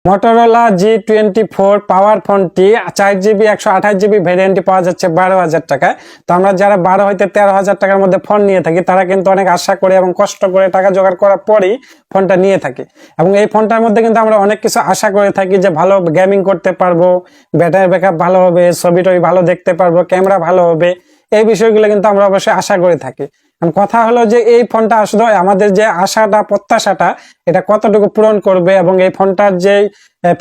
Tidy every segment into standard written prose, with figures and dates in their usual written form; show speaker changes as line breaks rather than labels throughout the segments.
Motorola G24 পাওয়ার ফোনটি 4GB 128GB ভ্যারিয়েন্টটি পাওয়া যাচ্ছে 12,000 টাকায়। তো আমরা যারা 12 হইতে 13,000 টাকার মধ্যে ফোন নিয়ে থাকি তারা কিন্তু অনেক আশা করে এবং কষ্ট করে টাকা জোগাড় করার পরেই ফোনটা নিয়ে থাকি। এবং এই ফোনটার মধ্যে কিন্তু আমরা অনেক কিছু আশা করে থাকি যে ভালো গেমিং করতে পারবো, ব্যাটারি ব্যাকআপ ভালো হবে, ছবিটবি ভালো দেখতে পারবো, ক্যামেরা ভালো হবে, এই বিষয়গুলো কিন্তু আমরা অবশ্যই আশা করে থাকি। কথা হলো যে এই ফোনটা আসলে আমাদের যে আশাটা প্রত্যাশাটা এটা কতটুকু পূরণ করবে এবং এই ফোনটার যে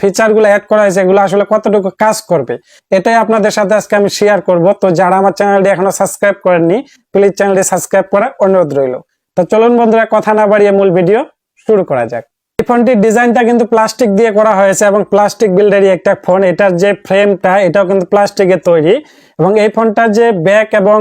ফিচার গুলো অ্যাড করা হয়েছে এগুলো আসলে কতটুকু কাজ করবে, এটাই আপনাদের সাথে আজকে আমি শেয়ার করব। তো যারা আমার চ্যানেলটি এখনো সাবস্ক্রাইব করেননি প্লিজ চ্যানেলটি সাবস্ক্রাইব করার অনুরোধ রইল। তো চলুন বন্ধুরা, কথা না বাড়িয়ে মূল ভিডিও শুরু করা যাক। এই ফোনটির ডিজাইনটা কিন্তু প্লাস্টিক দিয়ে করা হয়েছে এবং প্লাস্টিক বিল্ডারই একটা ফোন। এটার যে ফ্রেমটা এটাও কিন্তু প্লাস্টিকের তৈরি এবং এই ফোনটার যে ব্যাক এবং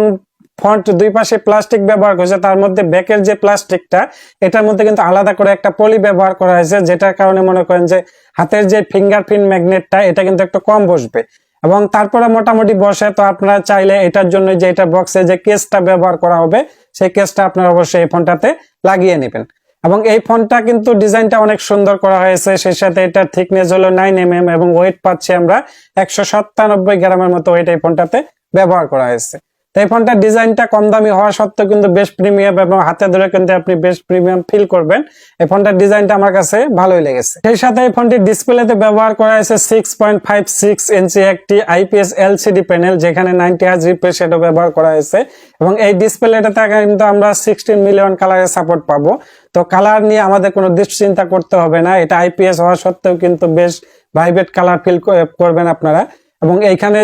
ফ্রন্ট দুই পাশে প্লাস্টিক ব্যবহার করেছে, তার মধ্যে ব্যাকের যে প্লাস্টিকটা এটার মধ্যে কিন্তু আলাদা করে একটা পলি ব্যবহার করা হয়েছে, যেটার কারণে মনে করেন যে হাতের যে ফিঙ্গারপ্রিন্ট ম্যাগনেটটা এটা কিন্তু একটু কম বসবে এবং তারপরে মোটামুটি বসে। তো আপনারা চাইলে এটার জন্য যে এটা বক্সে যে কেসটা ব্যবহার করা হবে সেই কেসটা আপনারা অবশ্যই এই ফোনটাতে লাগিয়ে নেবেন। এবং এই ফোনটা কিন্তু ডিজাইনটা অনেক সুন্দর করা হয়েছে, সেই সাথে এটার থিকনেস হলো 9mm এবং ওয়েট পাচ্ছি আমরা 197 গ্রামের মতো ওয়েট এই ফোনটাতে ব্যবহার করা হয়েছে। তো এই ফোনটার ডিজাইনটা কম দামি হওয়া সত্ত্বেও কিন্তু বেশ প্রিমিয়াম এবং হাতে ধরে কিন্তু আপনি বেশ প্রিমিয়াম ফিল করবেন। এই ফোনটার ডিজাইনটা আমার কাছে ভালোই লেগেছে। সেই সাথে এই ফোনটির ডিসপ্লেতে ব্যবহার করা হয়েছে 6.56 ইঞ্চি একটি IPS LCD প্যানেল, যেখানে 90Hz রিফ্রেশ রেটও ব্যবহার করা হয়েছে এবং এই ডিসপ্লেটাতে কিন্তু আমরা 16 মিলিয়ন কালারের সাপোর্ট পাবো। তো কালার নিয়ে আমাদের কোনো দুশ্চিন্তা করতে হবে না, এটা IPS হওয়া সত্ত্বেও কিন্তু বেশ ভাইব্রেট কালার ফিল করবেন আপনারা। এবং এইখানে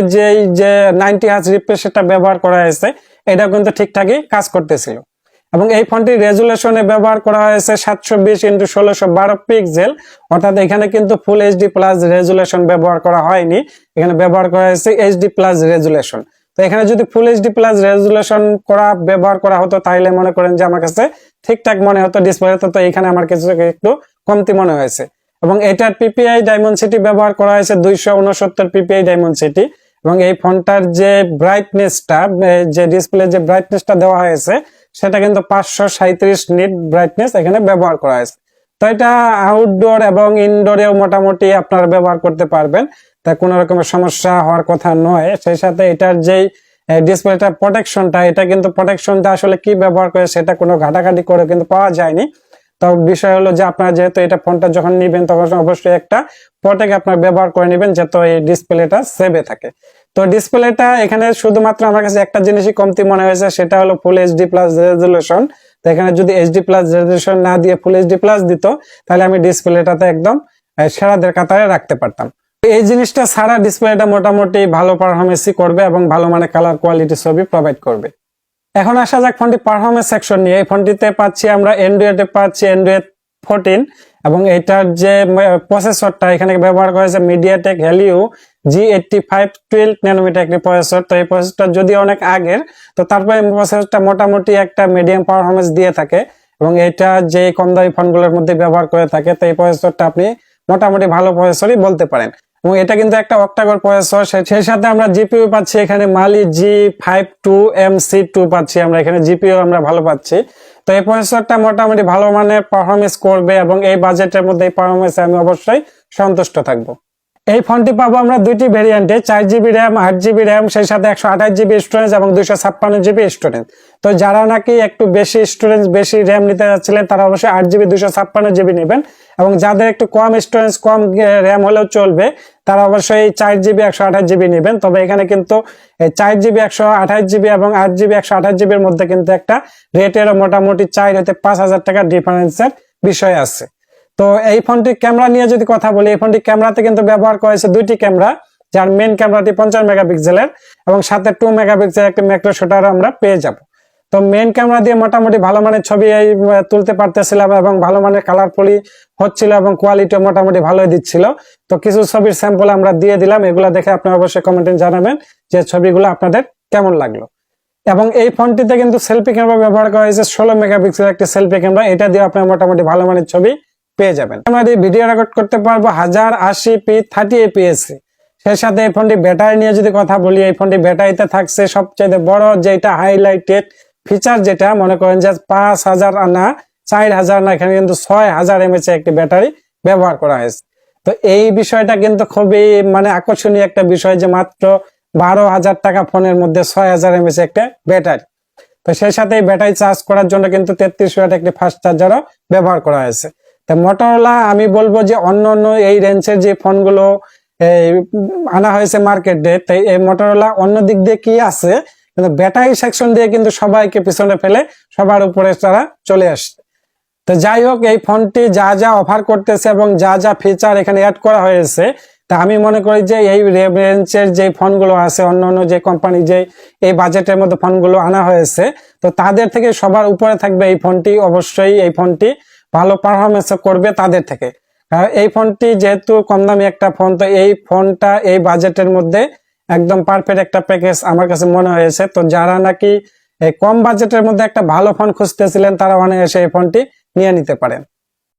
যে 90Hz রিফ্রেশ রেটটা ব্যবহার করা হয়েছে এটা কিন্তু ঠিকঠাকই কাজ করতেছিল। এবং এই ফোনটির রেজুলেশনে ব্যবহার করা হয়েছে 720x1612 পিক্সেল, অর্থাৎ এখানে কিন্তু ফুল HD প্লাস রেজুলেশন ব্যবহার করা হয়নি, এখানে ব্যবহার করা হয়েছে HD প্লাস রেজুলেশন। তো এখানে যদি ফুল HD প্লাস রেজুলেশন ব্যবহার করা হতো তাহলে মনে করেন যে আমার কাছে ঠিকঠাক মনে হতো ডিসপ্লেতে, তো এখানে আমার কাছে একটু কমতি মনে হয়েছে। এবং এটার PPI ডায়মন্ডসিটি ব্যবহার করা হয়েছে 269 PPI ডায়মন্ডসিটি এবং এই ফোনটার যে ব্রাইটনেসটা যে ডিসপ্লে যে ব্রাইটনেসটা দেওয়া হয়েছে সেটা কিন্তু 537 নিট ব্রাইটনেস এখানে ব্যবহার করা হয়েছে। তো এটা আউটডোর এবং ইনডোরেও মোটামুটি আপনারা ব্যবহার করতে পারবেন, তাই কোনো রকমের সমস্যা হওয়ার কথা নয়। সেই সাথে এটার যেই ডিসপ্লেটা প্রোটেকশনটা এটা কিন্তু প্রোটেকশনটা আসলে কি ব্যবহার করে সেটা কোনো ঘাটাঘাটি করে কিন্তু পাওয়া যায়নি। তো বিষয় হলো যে আপনারা যেহেতু এটা ফোনটা যখন নিবেন তখন অবশ্যই একটা প্রোটেক্ট আপনার ব্যবহার করে নেবেন যাতে এই ডিসপ্লেটা সেভে থাকে। তো ডিসপ্লেটা এখানে শুধুমাত্র আমার কাছে একটা জিনিসই কমতি মনে হয়েছে, সেটা হলো ফুল HD প্লাস রেজুলেশন। তো এখানে যদি HD প্লাস রেজুলেশন না দিয়ে ফুল HD প্লাস দিত তাহলে আমি ডিসপ্লেটাতে একদম সেরাদের কাতারে রাখতে পারতাম। এই জিনিসটা ছাড়া ডিসপ্লেটা মোটামুটি ভালো পারফরমেন্সই করবে এবং ভালো মানে কালার কোয়ালিটি ছবি প্রোভাইড করবে। এখন আসা যাক ফোনটি পারফরমেন্স সেকশন নিয়ে। এই ফোনটিতে পাচ্ছি আমরা অ্যান্ড্রয়েডে পাচ্ছি Android 14 এবং এটার যে প্রসেসরটা এখানে ব্যবহার করা হয়েছে MediaTek Helio G85 12 ন্যানোমিটার একটি প্রসেসর। তো এই প্রসেসরটা যদি অনেক আগের, তো তারপরে প্রসেসরটা মোটামুটি একটা মিডিয়াম পারফরমেন্স দিয়ে থাকে এবং এটা যে কম দামি ফোনগুলোর মধ্যে ব্যবহার করে থাকে। তো এই প্রসেসরটা আপনি মোটামুটি ভালো প্রসেসরই বলতে পারেন এবং এটা কিন্তু একটা অক্টাকোর প্রসেসর। সেই সাথে আমরা জিপিইউ পাচ্ছি এখানে Mali G52MC2 পাচ্ছি আমরা, এখানে জিপিইউ আমরা ভালো পাচ্ছি। তো এই প্রসেসরটা মোটামুটি ভালো মানের পারফরমেন্স করবে এবং এই বাজেটের মধ্যে এই পারফরমেন্সে আমি অবশ্যই সন্তুষ্ট থাকবো। এই ফোনটি পাবো আমরা দুইটি ভেরিয়েন্টে, 4GB র্যাম 8GB র্যাম, সেই সাথে 128GB স্টোরেজ এবং 256GB স্টোরেজ। তো যারা নাকি একটু বেশি স্টোরেজ বেশি র্যাম নিতে যাচ্ছিলেন তারা অবশ্যই 8GB 256GB নেবেন এবং যাদের একটু কম স্টোরেজ কম র্যাম হলেও চলবে তারা অবশ্যই 4GB 128GB নেবেন। তবে এখানে কিন্তু 4GB 128GB এবং 8GB 128GB এর মধ্যে কিন্তু একটা রেটেরও মোটামুটি 4 হতে 5,000 টাকা ডিফারেন্সের বিষয় আছে। তো এই ফোনটির ক্যামেরা নিয়ে যদি কথা বলি, এই ফোনটির ক্যামেরাতে কিন্তু ব্যবহার করেছে দুইটি ক্যামেরা, যার মেন ক্যামেরাটি 50 মেগাপিক্সেলের এবং সাথে 2 মেগাপিক্সেলের একটি ম্যাক্রো শুটার আমরা পেয়ে যাব। তো মেন ক্যামেরা দিয়ে মোটামুটি ভালো মানের ছবি তুলতে পারতেছিলাম এবং ভালো মানের কালারফুলি হচ্ছিল এবং কোয়ালিটিও মোটামুটি ভালোই দিচ্ছিল। তো কিছু ছবির স্যাম্পল আমরা দিয়ে দিলাম, এগুলো দেখে আপনারা অবশ্যই কমেন্টে জানাবেন যে ছবিগুলো আপনাদের কেমন লাগলো। এবং এই ফোনটিতে কিন্তু সেলফি ক্যামেরা ব্যবহার করা হয়েছে 16 মেগাপিক্সেলের একটি সেলফি ক্যামেরা, এটা দিয়ে আপনারা মোটামুটি ভালো মানের ছবি পেয়ে যাবেন। আমরা এই ভিডিও রেকর্ড করতে পারবো 1080p 30 fps। সেই সাথে এই ফোনটি ব্যাটারি নিয়ে যদি কথা বলি, এই ফোনটি ব্যাটারিতে থাকছে সবচেয়ে বড় যেটা হাইলাইটেড ফিচার, যেটা মনে করেন যে 5000 না 4000 না, এখানে কিন্তু 6000 mAh একটি ব্যাটারি ব্যবহার করা হয়েছে। তো তো এই বিষয়টা কিন্তু খুবই মানে আকর্ষণীয় একটা বিষয়, যে মাত্র 12,000 টাকা ফোনের মধ্যে 6,000 mAh একটা ব্যাটারি। তো সেই সাথে ব্যাটারি চার্জ করার জন্য কিন্তু 33 ওয়াট একটি ফাস্ট চার্জারও ব্যবহার করা হয়েছে। তো মোটরোলা আমি বলবো যে অন্য অন্য এই রেঞ্জের যে ফোনগুলো আনা হয়েছে মার্কেটে, তাই এই মোটরোলা অন্য দিক দিয়ে কি আছে, কিন্তু ব্যাটারি সেকশন দিয়ে কিন্তু সবাইকে পিছনে ফেলে সবার উপরে তারা চলে আসছে। তো যাই হোক, এই ফোনটি যা যা অফার করতেছে এবং যা যা ফিচার এখানে অ্যাড করা হয়েছে, তা আমি মনে করি যে এই রেঞ্জের যে ফোনগুলো আছে, অন্য অন্য যে কোম্পানি যে এই বাজেটের মধ্যে ফোনগুলো আনা হয়েছে, তো তাদের থেকে সবার উপরে থাকবে এই ফোনটি। অবশ্যই এই ফোনটি ভালো পারফরমেন্স করবে তাদের থেকে। এই ফোনটি যেহেতু কম দামি একটা ফোন, তো এই ফোনটা এই বাজেটের মধ্যে একদম পারফেক্ট একটা প্যাকেজ আমার কাছে মনে হয়েছে। তো যারা নাকি এই কম বাজেটের মধ্যে একটা ভালো ফোন খুঁজতেছিলেন, তারা অনায়াসে এই ফোনটি নিয়ে নিতে পারেন।